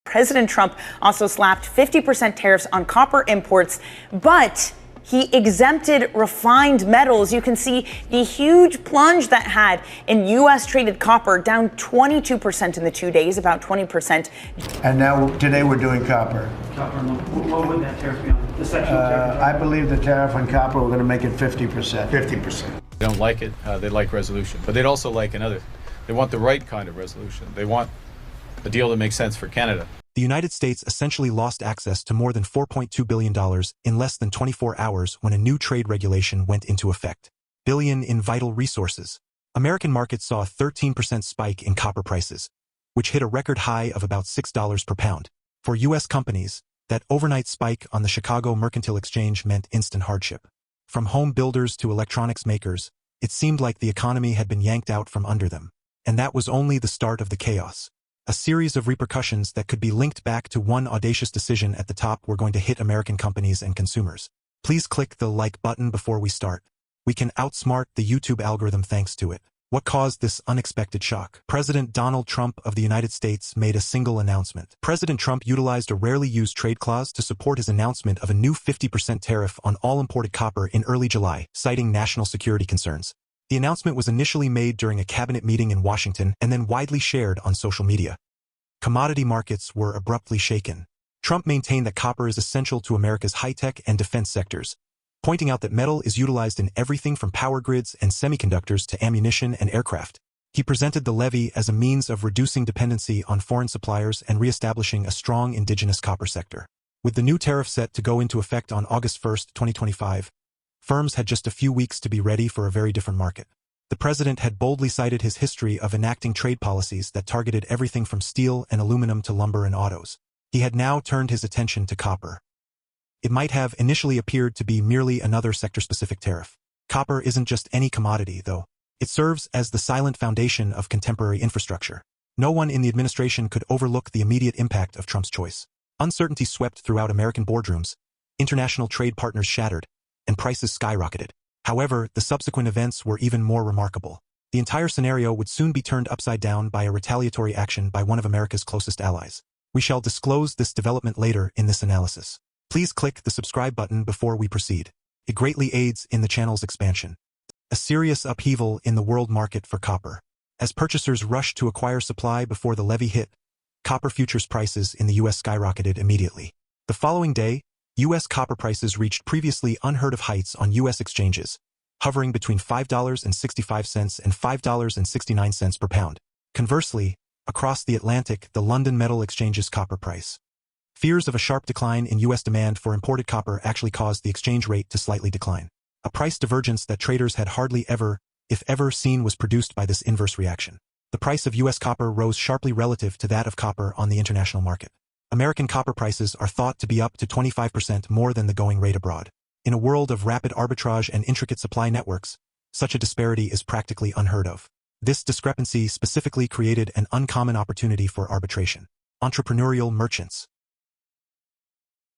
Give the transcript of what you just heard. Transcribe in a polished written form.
President Trump also slapped 50% tariffs on copper imports, but he exempted refined metals. You can see the huge plunge that had in U.S. traded copper, down 22% in the 2 days, about 20%. And now today we're doing copper. Copper, what would that tariff be on? The sectional tariff? I believe the tariff on copper, we're going to make it 50%. 50%. They don't like it. They like resolution. But they'd also like another. They want the right kind of resolution. They want a deal that makes sense for Canada. The United States essentially lost access to more than $4.2 billion in less than 24 hours when a new trade regulation went into effect. Billion in vital resources. American markets saw a 13% spike in copper prices, which hit a record high of about $6 per pound. For U.S. companies, that overnight spike on the Chicago Mercantile Exchange meant instant hardship. From home builders to electronics makers, it seemed like the economy had been yanked out from under them. And that was only the start of the chaos. A series of repercussions that could be linked back to one audacious decision at the top were going to hit American companies and consumers. Please click the like button before we start. We can outsmart the YouTube algorithm thanks to it. What caused this unexpected shock? President Donald Trump of the United States made a single announcement. President Trump utilized a rarely used trade clause to support his announcement of a new 50% tariff on all imported copper in early July, citing national security concerns. The announcement was initially made during a cabinet meeting in Washington and then widely shared on social media. Commodity markets were abruptly shaken. Trump maintained that copper is essential to America's high-tech and defense sectors, pointing out that metal is utilized in everything from power grids and semiconductors to ammunition and aircraft. He presented the levy as a means of reducing dependency on foreign suppliers and reestablishing a strong indigenous copper sector. With the new tariff set to go into effect on August 1, 2025, firms had just a few weeks to be ready for a very different market. The president had boldly cited his history of enacting trade policies that targeted everything from steel and aluminum to lumber and autos. He had now turned his attention to copper. It might have initially appeared to be merely another sector-specific tariff. Copper isn't just any commodity, though. It serves as the silent foundation of contemporary infrastructure. No one in the administration could overlook the immediate impact of Trump's choice. Uncertainty swept throughout American boardrooms, international trade partners shattered, and prices skyrocketed. However, the subsequent events were even more remarkable. The entire scenario would soon be turned upside down by a retaliatory action by one of America's closest allies. We shall disclose this development later in this analysis. Please click the subscribe button before we proceed. It greatly aids in the channel's expansion. A serious upheaval in the world market for copper. As purchasers rushed to acquire supply before the levy hit, copper futures prices in the U.S. skyrocketed immediately. The following day, U.S. copper prices reached previously unheard of heights on U.S. exchanges, hovering between $5.65 and $5.69 per pound. Conversely, across the Atlantic, the London Metal Exchange's copper price. Fears of a sharp decline in U.S. demand for imported copper actually caused the exchange rate to slightly decline. A price divergence that traders had hardly ever, if ever, seen was produced by this inverse reaction. The price of U.S. copper rose sharply relative to that of copper on the international market. American copper prices are thought to be up to 25% more than the going rate abroad. In a world of rapid arbitrage and intricate supply networks, such a disparity is practically unheard of. This discrepancy specifically created an uncommon opportunity for arbitration. Entrepreneurial merchants.